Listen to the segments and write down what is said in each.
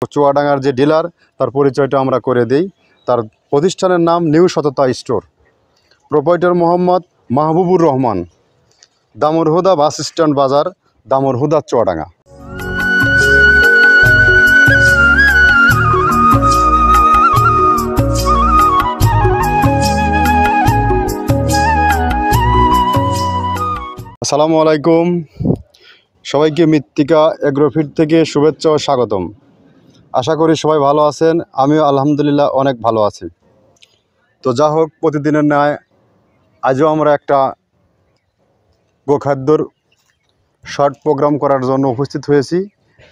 চুয়াডাঙ্গার যে ডিলার তার পরিচয়টা আমরা করে দেই। তার প্রতিষ্ঠানের নাম new Sotota store. Proprietor Mohammad Mahbubur Rahman, Damurhuda bus stand বাজার, দামুরহুদা, চুয়াডাঙ্গা। আসসালামু আলাইকুম, সবাইকে মৃত্তিকা এগ্রোফিট থেকে শুভেচ্ছা ও স্বাগতম। আশা করি সবাই ভালো আছেন, আমিও আলহামদুলিল্লাহ অনেক ভালো আছি। তো যা হোক, প্রতিদিনের ন্যায় আজও আমরা একটা গোখাদ্যর শর্ট প্রোগ্রাম করার জন্য উপস্থিত হয়েছি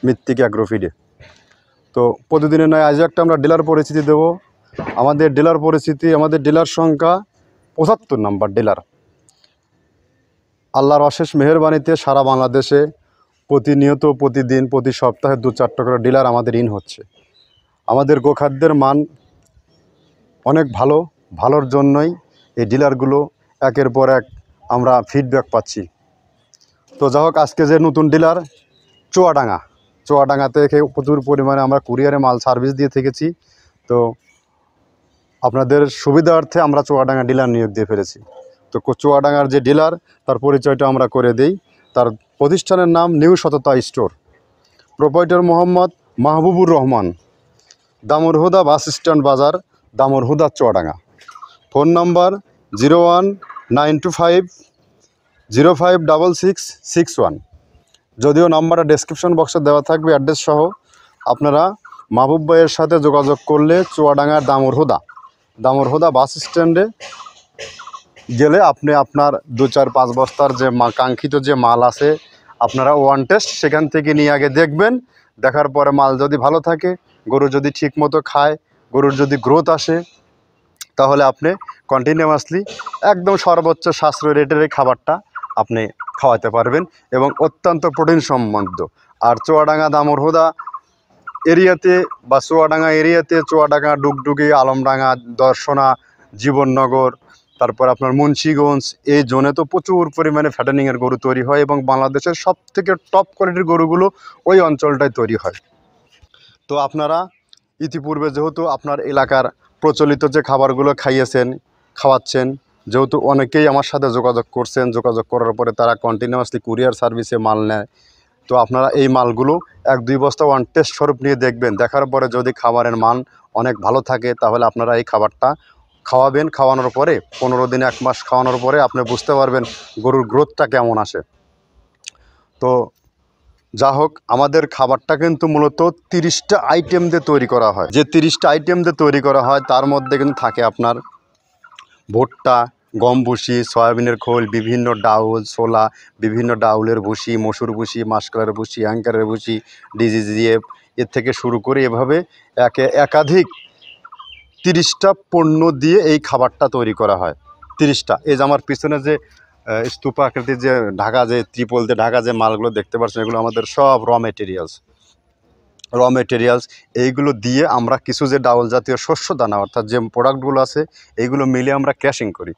মৃত্তিকা এগ্রোফিটে। তো প্রতিদিনের ন্যায় আজও একটা আমরা ডিলার পরিচিতি দেব। আমাদের ডিলার সংখ্যা ৭৫ নাম্বার ডিলার। আল্লাহর অশেষ মেহেরবানিতে সারা বাংলাদেশে প্রতিনিয়ত, প্রতিদিন, প্রতি সপ্তাহে ২-৪টা করে ডিলার আমাদের হচ্ছে। আমাদের গোখাদ্যের মান অনেক ভালোর জন্যই এই ডিলারগুলো একের পর এক আমরা ফিডব্যাক পাচ্ছি। তো যা হোক, আজকে যে নতুন ডিলার চুয়াডাঙ্গা থেকে প্রচুর পরিমাণে আমরা কুরিয়ারে মাল সার্ভিস দিয়ে থেকেছি। তো আপনাদের সুবিধার্থে আমরা চুয়াডাঙ্গা ডিলার নিয়োগ দিয়ে ফেলেছি। তো চুয়াডাঙ্গার যে ডিলার তার পরিচয়টা আমরা করে দেই। তার প্রতিষ্ঠানের নাম new Sotota store. Proprietor Mohammad Mahbubur Rahman, Damurhuda bus stand বাজার, দামুরহুদা, চুয়াডাঙ্গা। Phone number 01925056661। যদিও নাম্বারটা ডেসক্রিপশন বক্সে দেওয়া থাকবে অ্যাড্রেস সহ। আপনারা মাহবুব ভাইয়ের সাথে যোগাযোগ করলে চুয়াডাঙ্গার দামুরহুদা বাস স্ট্যান্ডে গেলে আপনি আপনার ২-৪-৫ বস্তার যে কাঙ্ক্ষিত যে মাল আছে আপনারা ওয়ান টেস্ট সেখান থেকে নিয়ে আগে দেখবেন। দেখার পরে মাল যদি ভালো থাকে, গরু যদি ঠিক মতো খায়, গরুর যদি গ্রোথ আসে, তাহলে আপনি কন্টিনিউয়াসলি একদম সর্বোচ্চ সাশ্রয় রেটের এই খাবারটা আপনি খাওয়াতে পারবেন এবং অত্যন্ত প্রোটিন সম্বন্ধ। আর চুয়াডাঙ্গা দামুরহুদা এরিয়াতে বা চুয়াডাঙ্গা, ডুগডুগি, আলমডাঙ্গা, দর্শনা, জীবননগর, তারপর আপনার মুন্সিগঞ্জ, এই জোনে তো প্রচুর পরিমাণে ফ্যাটেনিংয়ের গরু তৈরি হয় এবং বাংলাদেশের সবথেকে টপ কোয়ালিটির গরুগুলো ওই অঞ্চলটায় তৈরি হয়। তো আপনারা ইতিপূর্বে যেহেতু আপনার এলাকার প্রচলিত যে খাবারগুলো খাওয়াচ্ছেন, যেহেতু অনেকেই আমার সাথে যোগাযোগ করছেন, যোগাযোগ করার পরে তারা কন্টিনিউয়াসলি কুরিয়ার সার্ভিসে মাল নেয়। তো আপনারা এই মালগুলো 1-2 বস্তা ওয়ান টেস্ট স্বরূপ নিয়ে দেখবেন। দেখার পরে যদি খাবারের মান অনেক ভালো থাকে তাহলে আপনারা এই খাবারটা খাওয়াবেন। খাওয়ানোর পরে 15 দিন, 1 মাস খাওয়ানোর পরে আপনি বুঝতে পারবেন গরুর গ্রোথটা কেমন আসে। তো যা হোক, আমাদের খাবারটা কিন্তু মূলত 30টা আইটেম দিয়ে তৈরি করা হয়। যে 30টা আইটেম দিয়ে তৈরি করা হয় তার মধ্যে কিন্তু থাকে আপনার ভুট্টা, গম ভুসি, সয়াবিনের খোল, বিভিন্ন ডাউল, ছোলা, বিভিন্ন ডাউলের ভুসি, মসুর ভুসি, মাসকলাইয়ের ভুসি, অ্যাঙ্কারের ভুসি, ডিজিজিএফ, এর থেকে শুরু করে এভাবে একাধিক 30টা পণ্য দিয়ে এই খাবারটা তৈরি করা হয়। 30টা। এই যে আমার পিছনে যে স্তূপ আকৃতির যে ঢাকা, যে ত্রিপল দিয়ে ঢাকা যে মালগুলো দেখতে পাচ্ছেন, এগুলো আমাদের সব র মেটেরিয়ালস। এইগুলো দিয়ে আমরা কিছু যে ডাউল জাতীয় শস্য দানা, অর্থাৎ যে প্রোডাক্টগুলো আছে এইগুলো মিলে আমরা ক্র্যাশিং করি।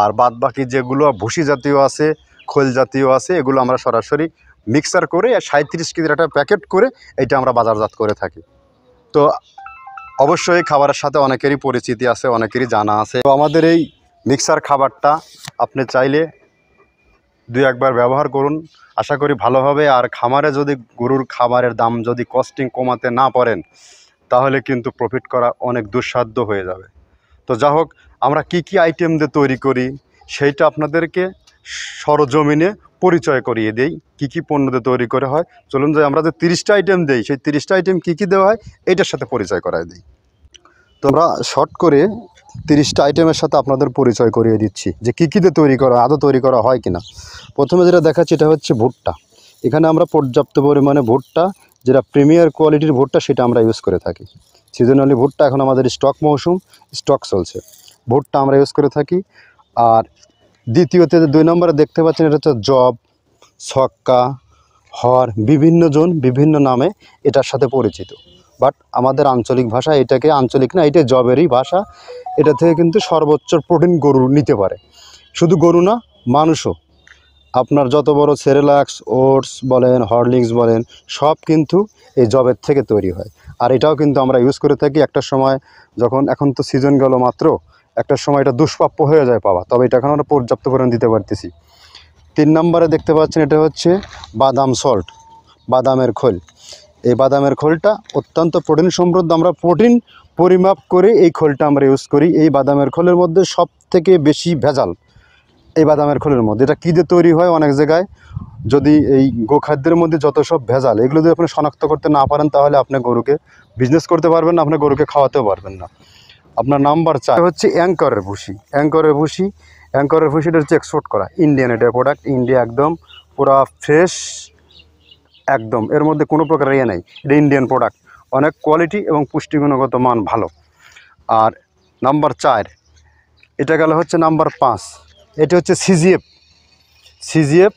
আর বাদ বাকি যেগুলো ভুসি জাতীয় আছে, খোল জাতীয় আছে, এগুলো আমরা সরাসরি মিক্সার করে 37 কেজির একটা প্যাকেট করে এটা আমরা বাজারজাত করে থাকি। তো অবশ্যই খাবারের সাথে অনেকেরই পরিচিতি আছে, অনেকেরই জানা আছে। তো আমাদের এই মিক্সার খাবারটা আপনি চাইলে 2-1 বার ব্যবহার করুন, আশা করি ভালো হবে। আর খামারে যদি গরুর খাবারের দাম যদি কস্টিং কমাতে না পারেন তাহলে কিন্তু প্রফিট করা অনেক দুঃসাধ্য হয়ে যাবে। তো যা হোক, আমরা কি আইটেম দিয়ে তৈরি করি সেইটা আপনাদেরকে সরজমিনে পরিচয় করিয়ে দেই। কি পণ্য দিয়ে তৈরি করে হয়, চলুন যাই আমরা যে 30টা আইটেম দেই সেই 30টা আইটেম কী দেওয়া হয় এইটার সাথে পরিচয় করায় দিই। তো আমরা শর্ট করে 30টা আইটেমের সাথে আপনাদের পরিচয় করিয়ে দিচ্ছি যে কী দিয়ে তৈরি করা, আদৌ তৈরি করা হয় কিনা। প্রথমে যেটা দেখাচ্ছি এটা হচ্ছে ভুট্টা। এখানে আমরা পর্যাপ্ত পরিমাণে ভুট্টা, যেটা প্রিমিয়ার কোয়ালিটির ভুট্টা, সেটা আমরা ইউজ করে থাকি। সিজনালি ভুট্টা এখন আমাদের স্টক চলছে, ভুট্টা আমরা ইউজ করে থাকি। আর দ্বিতীয়তে 2 নম্বরে দেখতে পাচ্ছেন এটা হচ্ছে জব, ছক্কা, হর, বিভিন্ন জন বিভিন্ন নামে এটার সাথে পরিচিত। বাট আমাদের আঞ্চলিক ভাষা, এটাকে আঞ্চলিক না, এটা জবেরই ভাষা। এটা থেকে কিন্তু সর্বোচ্চ প্রোটিন গরু নিতে পারে। শুধু গরু না, মানুষও। আপনার যত বড় সেরেলাক্স, ওটস বলেন, হরলিক্স বলেন, সব কিন্তু এই জবের থেকে তৈরি হয়। আর এটাও কিন্তু আমরা ইউজ করে থাকি একটা সময়, যখন এখন তো সিজন গেল মাত্র, একটা সময় এটা দুষ্প্রাপ্য হয়ে যায় পাওয়া, তবে এটা এখন আমরা পর্যাপ্ত পরিমাণ দিতে পারতেছি। 3 নম্বরে দেখতে পাচ্ছেন এটা হচ্ছে বাদাম সল্ট, বাদামের খোল। এই বাদামের খোলটা অত্যন্ত প্রোটিন সমৃদ্ধ, আমরা প্রোটিন পরিমাপ করে এই খোলটা আমরা ইউজ করি। এই বাদামের খোলের মধ্যে সব থেকে বেশি ভেজাল এই বাদামের খোলের মধ্যে। এটা কী দিয়ে তৈরি হয় অনেক জায়গায়, যদি এই গোখাদ্যের মধ্যে যত সব ভেজাল, এগুলো যদি আপনি শনাক্ত করতে না পারেন তাহলে আপনি গরুকে বিজনেস করতে পারবেন না, আপনার গরুকে খাওয়াতেও পারবেন না। আপনার নাম্বার 4 হচ্ছে অ্যাঙ্করের ভুসি। অ্যাঙ্করের ভুসিটা হচ্ছে এক্সপোর্ট করা ইন্ডিয়ান এটা প্রোডাক্ট, ইন্ডিয়া একদম পুরা ফ্রেশ, একদম এর মধ্যে কোনো প্রকার নেই। এটা ইন্ডিয়ান প্রোডাক্ট, অনেক কোয়ালিটি এবং পুষ্টিগুণগত মান ভালো। আর নাম্বার 4 এটা গেল হচ্ছে নাম্বার 5, এটা হচ্ছে সিজিএফ।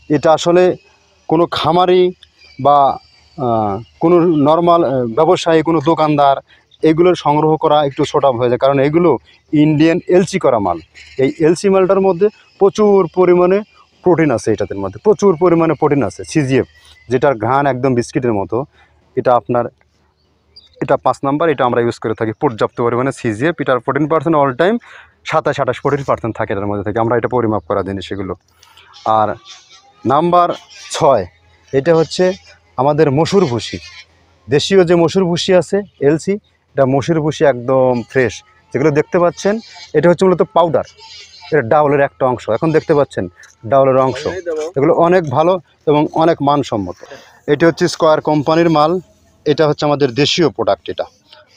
এটা আসলে কোনো খামারি বা কোনো নর্মাল ব্যবসায়ী, কোনো দোকানদার এগুলোর সংগ্রহ করা একটু ছোট হয়ে যায়, কারণ এগুলো ইন্ডিয়ান এলসি করা মাল। এই এলসি মালটার মধ্যে প্রচুর পরিমাণে প্রোটিন আছে, এটাদের মধ্যে প্রচুর পরিমাণে প্রোটিন আছে। সিজিএফ যেটার ঘ্রাণ একদম বিস্কিটের মতো, এটা 5 নাম্বার, এটা আমরা ইউজ করে থাকি পর্যাপ্ত পরিমাণে সিজিএফ। এটার 14% অল টাইম 27-28% থাকে এটার মধ্যে থেকে, আমরা এটা পরিমাপ করা জিনিস এগুলো। আর নাম্বার 6 এটা হচ্ছে আমাদের মসুর ভুসি, দেশীয় যে মসুর ভুসি আছে এলসি, এটা মসুর ভুসি একদম ফ্রেশ। যেগুলো দেখতে পাচ্ছেন এটা হচ্ছে মূলত পাউডার, এটা ডাউলের একটা অংশ, এখন দেখতে পাচ্ছেন ডাউলের অংশ। এগুলো অনেক ভালো এবং অনেক মানসম্মত। এটা হচ্ছে স্কয়ার কোম্পানির মাল, এটা হচ্ছে আমাদের দেশীয় প্রোডাক্ট। এটা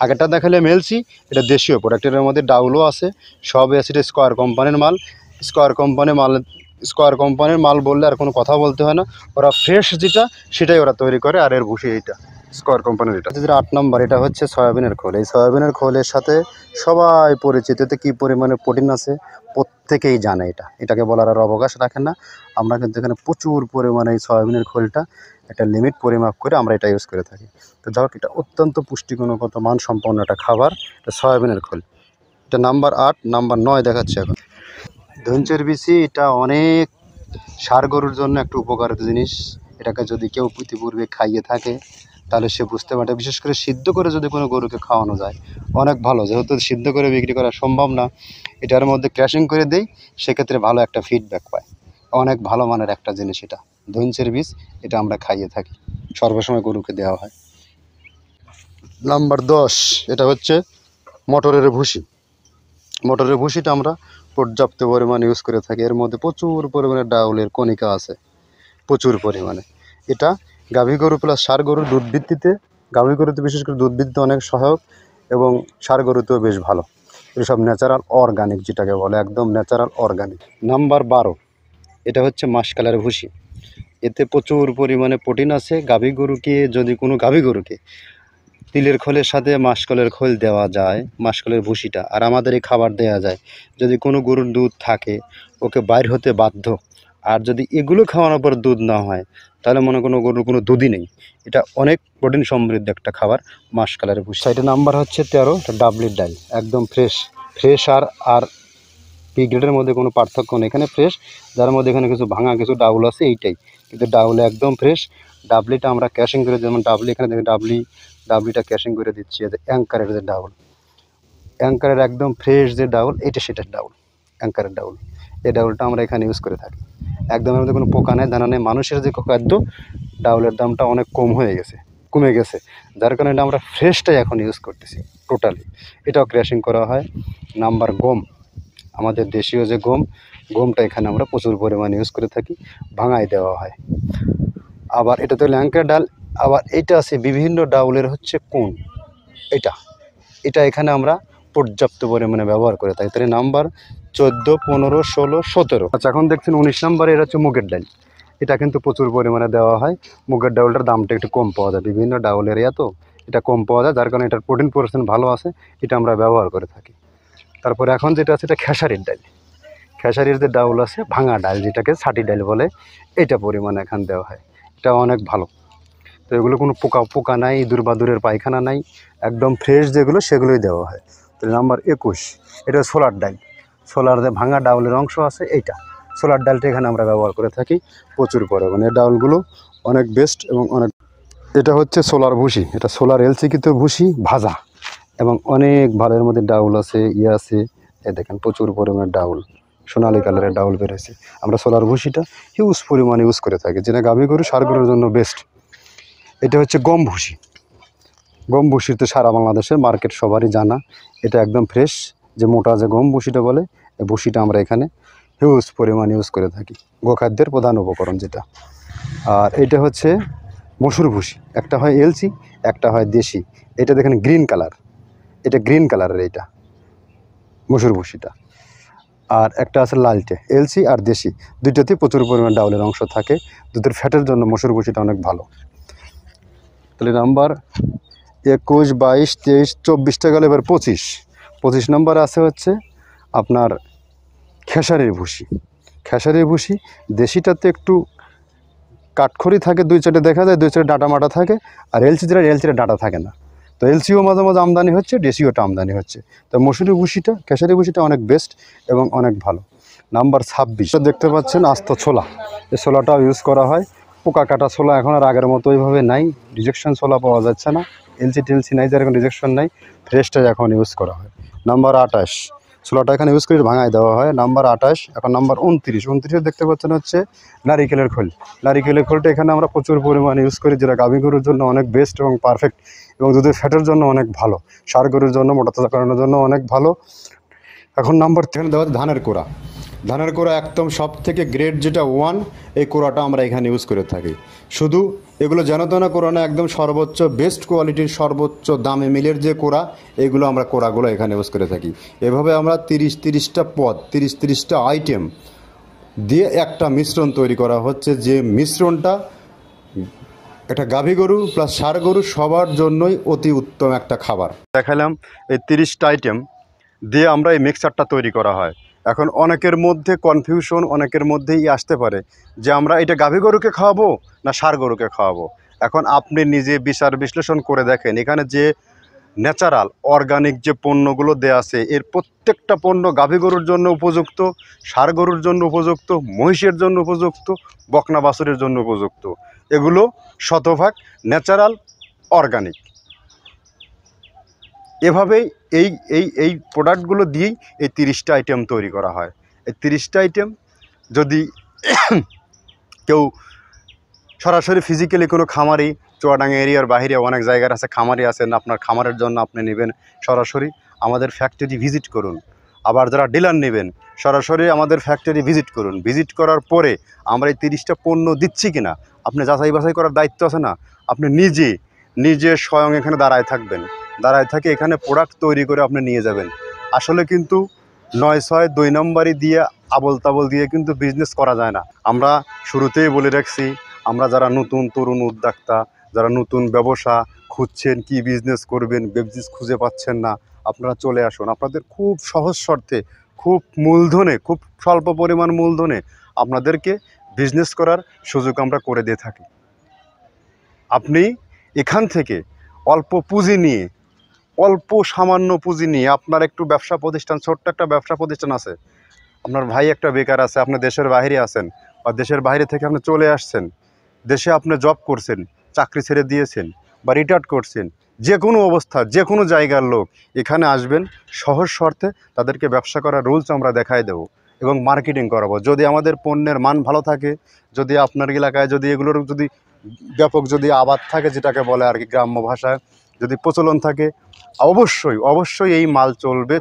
আগেরটা দেখালে এলসি, এটা দেশীয় প্রোডাক্ট, এর মধ্যে ডাউলও আছে, সবই আছে। এটা স্কয়ার কোম্পানির মাল। স্কয়ার কোম্পানির মাল বললে আর কোনো কথা বলতে হয় না, ওরা ফ্রেশ যেটা সেটাই ওরা তৈরি করে। আর এর ভুসি এইটা স্কয়ার কোম্পানির। এটা যেটা 8 নম্বর, এটা হচ্ছে সয়াবিনের খোল। এই সয়াবিনের খোলের সাথে সবাই পরিচিত, এতে কী পরিমাণে প্রোটিন আছে প্রত্যেকেই জানে। এটাকে বলার আর অবকাশ রাখেন না। আমরা কিন্তু এখানে প্রচুর পরিমাণে এই সয়াবিনের খোলটা একটা লিমিট পরিমাপ করে আমরা এটা ইউজ করে থাকি। তো যাই হোক, এটা অত্যন্ত পুষ্টিগুণগত মানসম্পন্ন একটা খাবার, এটা সয়াবিনের খোল। এটা নাম্বার 8, নাম্বার 9 দেখাচ্ছে এখন ধনচের বিচি। এটা অনেক ষাঁড় গরুর জন্য একটা উপকারিত জিনিস। এটাকে যদি কেউ ইতিপূর্বে খাইয়ে থাকে তাহলে সে বুঝতে পারে, বিশেষ করে সিদ্ধ করে যদি কোনো গরুকে খাওয়ানো যায় অনেক ভালো। যেহেতু সিদ্ধ করে বিক্রি করা সম্ভব না, এটার মধ্যে ক্র্যাশিং করে দেই, সেক্ষেত্রে ভালো একটা ফিডব্যাক পায়। অনেক ভালো মানের একটা জিনিস এটা ধনচের বীজ, এটা আমরা খাইয়ে থাকি, সর্বসময় গরুকে দেওয়া হয়। নাম্বার 10 এটা হচ্ছে মটরের ভুসি। মটরের ভুসিটা আমরা পর্যাপ্ত পরিমাণে ইউজ করে থাকি। এর মধ্যে প্রচুর পরিমাণে ডাউলের কণিকা আছে, প্রচুর পরিমাণে। এটা গাভী গরু প্লাস ষাঁড় গরুর দুধ ভিত্তিতে, গাভী গরুতে বিশেষ করে দুধ ভিত্তিতে অনেক সহায়ক, এবং ষাঁড় গরুতেও বেশ ভালো। এসব ন্যাচারাল অর্গানিক, যেটাকে বলে একদম ন্যাচারাল অর্গানিক। নাম্বার 12 এটা হচ্ছে মাসকালের ভুসি। এতে প্রচুর পরিমাণে প্রোটিন আছে। গাভী গরুকে, যদি কোনো গাভী গরুকে তিলের খোলের সাথে মাসকলের খোল দেওয়া যায়, মাসকলের ভুসিটা, আর আমাদের এই খাবার দেওয়া যায়, যদি কোনো গরুর দুধ থাকে ওকে বাইর হতে বাধ্য। আর যদি এগুলো খাওয়ানোর পর দুধ না হয় তাহলে মনে কোনো গরুর কোনো দুধই নেই। এটা অনেক প্রোটিন সমৃদ্ধ একটা খাবার মাসকালের ভুসি। এটা নাম্বার হচ্ছে 13, এটা ডাবলির ডাল, একদম ফ্রেশ আর পি গ্রেডের মধ্যে কোনো পার্থক্য নেই। এখানে ফ্রেশ, যার মধ্যে এখানে কিছু ভাঙা কিছু ডাউল আছে এইটাই, কিন্তু ডাউলে একদম ফ্রেশ। ডাবলিটা আমরা ক্যাশিং করে, যেমন ডাবলি এখানে দেখে ডাবলিটা ক্যাশিং করে দিচ্ছি। যে অ্যাঙ্কারের যে ডাউল, অ্যাঙ্কারের একদম ফ্রেশ যে ডাউল, এটা সেটার ডাউল, অ্যাঙ্কারের ডাউল। এই ডাউলটা আমরা এখানে ইউজ করে থাকি। একদম এর মধ্যে কোনো পোকা নেই, দানা নেই। মানুষের যে খাদ্য, ডাউলের দামটা অনেক কমে গেছে, যার কারণে এটা আমরা ফ্রেশটাই এখন ইউজ করতেছি টোটালি। এটাও ক্র্যাশিং করা হয়। নাম্বার গম, আমাদের দেশীয় যে গমটা এখানে আমরা প্রচুর পরিমাণে ইউজ করে থাকি, ভাঙায় দেওয়া হয়। আবার এটা তো ল্যাঙ্কার ডাল। আবার এটা আছে বিভিন্ন ডাউলের হচ্ছে কোন, এটা এখানে আমরা পর্যাপ্ত পরিমাণে ব্যবহার করে থাকি। তাহলে নাম্বার 14, 15, 16, 17। আচ্ছা, এখন দেখছেন 19 নম্বরে, এটা হচ্ছে মুগের ডাল। এটা কিন্তু প্রচুর পরিমাণে দেওয়া হয়। মুগের ডাউলটার দামটা একটু কম পাওয়া যায়, বিভিন্ন ডাউলের তো এটা কম পাওয়া যায়, যার কারণে এটার প্রোটিন % ভালো আছে, এটা আমরা ব্যবহার করে থাকি। তারপরে এখন যেটা আছে, এটা খেসারির ডাল। খেসারির যে ডাউল আছে, ভাঙা ডাল যেটাকে ছাটি ডাল বলে, এটা পরিমাণে এখান দেওয়া হয়, এটা অনেক ভালো। তো এগুলো কোনো পোকা নাই, ইঁদুর বাদুরের পায়খানা নাই, একদম ফ্রেশ যেগুলো সেগুলোই দেওয়া হয়। তো নাম্বার 21 এটা সোলার ডাল। সোলার যে ভাঙা ডাউলের অংশ আছে, এইটা সোলার ডালটা এখানে আমরা ব্যবহার করে থাকি প্রচুর পরিমাণে। ডাউলগুলো অনেক বেস্ট এবং অনেক। এটা হচ্ছে সোলার ভুসি, এটা সোলার এলসিকিত ভুসি ভাজা, এবং অনেক ভালো। এর মধ্যে ডাউল আছে, আছে, এ দেখেন প্রচুর পরিমাণে ডাউল, সোনালি কালারের ডাউল বেরোছে। আমরা সোলার ভুসিটা হিউজ পরিমাণে ইউজ করে থাকি, যেটা গাভী গরু সার গরুর জন্য বেস্ট। এটা হচ্ছে গম ভুসি। গম ভুসির তো সারা বাংলাদেশে মার্কেট সবারই জানা। এটা একদম ফ্রেশ, যে মোটা যে গম ভুসিটা বলে, এই ভুসিটা আমরা এখানে হিউজ পরিমাণ ইউজ করে থাকি, গোখাদ্যের প্রধান উপকরণ যেটা। আর এটা হচ্ছে মসুর ভুসি, একটা হয় এলসি, একটা হয় দেশি। এটা দেখেন গ্রিন কালার, এটা গ্রিন কালারের এইটা মসুর ভুসিটা। আর একটা আছে লালটে, এলসি আর দেশি, দুইটাতেই প্রচুর পরিমাণ ডাউলের অংশ থাকে। দুধের ফ্যাটের জন্য মসুর ভুসিটা অনেক ভালো। তাহলে নাম্বার 21, 22, 23, 24টা গেলে এবার 25 নম্বর আছে হচ্ছে আপনার খেসারির ভুসি। খেসারির ভুসি দেশিটাতে একটু কাঠখড়ি থাকে, দুই চারটে দেখা যায়, দুই চারটে ডাটা মাটা থাকে। আর এলসিটা ডাটা থাকে না। তো এলসিও মাঝে মাঝে আমদানি হচ্ছে, দেশিওটা আমদানি হচ্ছে। তো মসুরি ভুসিটা, খেসারি ভুসিটা অনেক বেস্ট এবং অনেক ভালো। নাম্বার 26 দেখতে পাচ্ছেন আস্ত ছোলা। এই ছোলাটাও ইউজ করা হয়। পোকা কাটা ছোলা এখন আর আগের মতো ওইভাবে নাই, রিজেকশন ছোলা পাওয়া যাচ্ছে না। এলসি টেলসি নাই, যার এখন রিজেকশন নাই, ফ্রেশটা এখন ইউজ করা হয়। নাম্বার 28 ছোলাটা এখানে ইউজ করে ভাঙায় দেওয়া হয়। নাম্বার 28। এখন নাম্বার 29 দেখতে পাচ্ছেন হচ্ছে নারিকেলের খোল। নারিকেলের খোলটা এখানে আমরা প্রচুর পরিমাণে ইউজ করি, যেটা গাভী গরুর জন্য অনেক বেস্ট এবং পারফেক্ট, এবং দুধের ফ্যাটের জন্য অনেক ভালো, ষাঁড় গরুর জন্য, মোটা তাজা করানোর জন্য অনেক ভালো। এখন নাম্বার 10 দেওয়া ধানের কোড়া। ধানের কোড়া একদম সব থেকে গ্রেড যেটা 1, এই কোড়াটা আমরা এখানে ইউজ করে থাকি। শুধু এগুলো যেন তেন কোড়া না, একদম সর্বোচ্চ বেস্ট কোয়ালিটির, সর্বোচ্চ দামে মিলের যে কোড়া, এইগুলো আমরা কোড়াগুলো এখানে ইউজ করে থাকি। এভাবে আমরা 30টা পদ, 30টা আইটেম দিয়ে একটা মিশ্রণ তৈরি করা হচ্ছে, যে মিশ্রণটা একটা গাভী গরু প্লাস ষাঁড় গরু সবার জন্যই অতি উত্তম একটা খাবার। দেখালাম এই 30টা আইটেম দিয়ে আমরা এই মিক্সচারটা তৈরি করা হয়। এখন অনেকের মধ্যে কনফিউশন, অনেকের মধ্যেই আসতে পারে যে আমরা এটা গাভী গরুকে খাওয়াবো না ষাঁড় গরুকে খাওয়াবো। এখন আপনি নিজে বিচার বিশ্লেষণ করে দেখেন, এখানে যে ন্যাচারাল অর্গানিক যে পণ্যগুলো দেয়া আছে, এর প্রত্যেকটা পণ্য গাভী গরুর জন্য উপযুক্ত, ষাঁড় গরুর জন্য উপযুক্ত, মহিষের জন্য উপযুক্ত, বকনা বাছুরের জন্য উপযুক্ত। এগুলো শতভাগ ন্যাচারাল অর্গানিক। এভাবেই এই এই এই প্রোডাক্টগুলো দিয়েই এই 30টা আইটেম তৈরি করা হয়। এই 30টা আইটেম যদি কেউ সরাসরি ফিজিক্যালি কোনো খামারি, চুয়াডাঙ্গা এরিয়ার বাইরে অনেক জায়গার আছে খামারি আছেন, আপনার খামারের জন্য আপনি নেবেন, সরাসরি আমাদের ফ্যাক্টরি ভিজিট করুন। আবার যারা ডিলার নেবেন, সরাসরি আমাদের ফ্যাক্টরি ভিজিট করুন। ভিজিট করার পরে আমরা এই 30টা পণ্য দিচ্ছি কিনা আপনি যাচাই বাছাই করার দায়িত্ব আছে না? আপনি নিজে স্বয়ং এখানে দাঁড়ায় থাকবেন, দাঁড়ায় থাকে এখানে প্রোডাক্ট তৈরি করে আপনি নিয়ে যাবেন। আসলে কিন্তু 9-6 2 নম্বরই দিয়ে, আবল তাবল দিয়ে কিন্তু বিজনেস করা যায় না। আমরা শুরুতেই বলে রাখছি, আমরা যারা নতুন তরুণ উদ্যোক্তা, যারা নতুন ব্যবসা খুঁজছেন, কি বিজনেস করবেন, বিজনেস খুঁজে পাচ্ছেন না, আপনারা চলে আসুন। আপনাদের খুব সহজ শর্তে, খুব মূলধনে, খুব স্বল্প পরিমাণ মূলধনে আপনাদেরকে বিজনেস করার সুযোগ আমরা করে দিয়ে থাকি। আপনি এখান থেকে অল্প পুঁজি নিয়ে, অল্প সামান্য পুঁজি নিয়ে আপনার একটু ব্যবসা প্রতিষ্ঠান, ছোট্ট একটা ব্যবসা প্রতিষ্ঠান আছে, আপনার ভাই একটা বেকার আছে, আপনি দেশের বাইরে আছেন, বা দেশের বাইরে থেকে আপনি চলে আসছেন, দেশে আপনি জব করছেন, চাকরি ছেড়ে দিয়েছেন বা রিটায়ার্ড করছেন, যে কোনো অবস্থা, যে কোনো জায়গার লোক এখানে আসবেন, সহজ শর্তে তাদেরকে ব্যবসা করার রুলস আমরা দেখাই দেবো এবং মার্কেটিং করাবো। যদি আমাদের পণ্যের মান ভালো থাকে, যদি আপনার এলাকায় যদি এগুলোর যদি ব্যাপক যদি আবাদ থাকে, যেটাকে বলে আর কি গ্রাম্য ভাষায়, যদি প্রচলন থাকে, অবশ্যই এই মাল চলবে,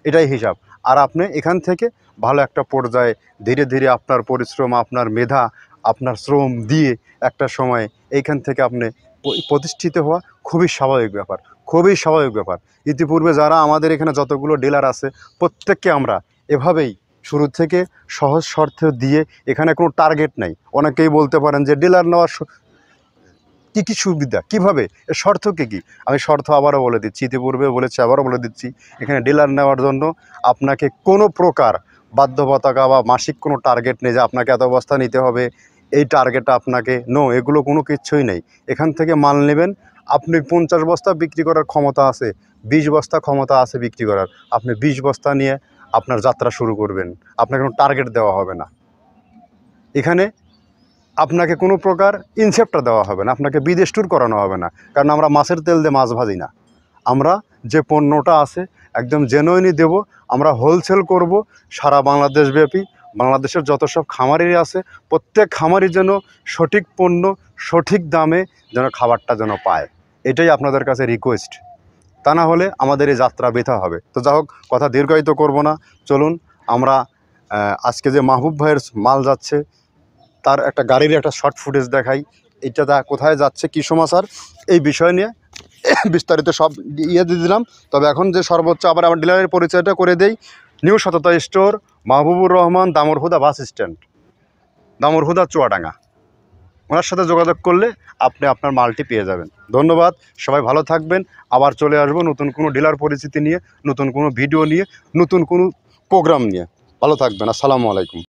এটাই হিসাব। আর আপনি এখান থেকে ভালো একটা পর্যায়ে ধীরে ধীরে আপনার পরিশ্রম, আপনার মেধা, আপনার শ্রম দিয়ে একটা সময় এইখান থেকে আপনি প্রতিষ্ঠিত হওয়া খুবই স্বাভাবিক ব্যাপার। ইতিপূর্বে যারা আমাদের এখানে যতগুলো ডিলার আছে, প্রত্যেককে আমরা এভাবেই শুরু থেকে সহজ শর্ত দিয়ে, এখানে কোনো টার্গেট নাই। অনেকেই বলতে পারেন যে ডিলার নেওয়ার কী সুবিধা, কীভাবে, এর শর্ত কী? আমি শর্ত আবারও বলে দিচ্ছি, ইতিপূর্বে বলেছি, আবারও বলে দিচ্ছি। এখানে ডিলার নেওয়ার জন্য আপনাকে কোনো প্রকার বাধ্যবাধকতা বা মাসিক কোনো টার্গেট নেই যে আপনাকে এত বস্তা নিতে হবে, এই টার্গেটটা আপনাকে এগুলো কোনো কিচ্ছুই নেই। এখান থেকে মাল নেবেন, আপনি 50 বস্তা বিক্রি করার ক্ষমতা আছে, 20 বস্তা ক্ষমতা আছে বিক্রি করার, আপনি 20 বস্তা নিয়ে আপনার যাত্রা শুরু করবেন, আপনাকে কোনো টার্গেট দেওয়া হবে না। এখানে আপনাকে কোনো প্রকার ইনসেপ্টার দেওয়া হবে না, আপনাকে বিদেশ ট্যুর করানো হবে না, কারণ আমরা মাছের তেল দিয়ে মাছ ভাজি না। আমরা যে পণ্যটা আছে একদম জেনুইনই দেব। আমরা হোলসেল করব সারা বাংলাদেশব্যাপী। বাংলাদেশের যত সব খামারি আছে প্রত্যেক খামারি যেন সঠিক পণ্য সঠিক দামে যেন খাবারটা যেন পায়, এটাই আপনাদের কাছে রিকোয়েস্ট। তা না হলে আমাদের এই যাত্রা বৃথা হবে। তো যাই হোক, কথা দীর্ঘায়িত করব না, চলুন আমরা আজকে যে মাহবুব ভাইয়ের মাল যাচ্ছে তার একটা গাড়ির একটা শর্ট ফুটেজ দেখাই। এইটা কোথায় যাচ্ছে, কী সমাচার, এই বিষয় নিয়ে বিস্তারিত সব দিয়ে দিলাম। তবে এখন যে সর্বোচ্চ আবার আমার ডিলারের পরিচয়টা করে দেই। New Sotota store, Mahbubur Rahman, Damurhuda bus stand, Damurhuda Chuadanga. ওনার সাথে যোগাযোগ করলে আপনি আপনার মালটি পেয়ে যাবেন। ধন্যবাদ, সবাই ভালো থাকবেন। আবার চলে আসবো নতুন কোনো ডিলার পরিচিতি নিয়ে, নতুন কোনো ভিডিও নিয়ে, নতুন কোনো প্রোগ্রাম নিয়ে। ভালো থাকবেন। আসসালামু আলাইকুম।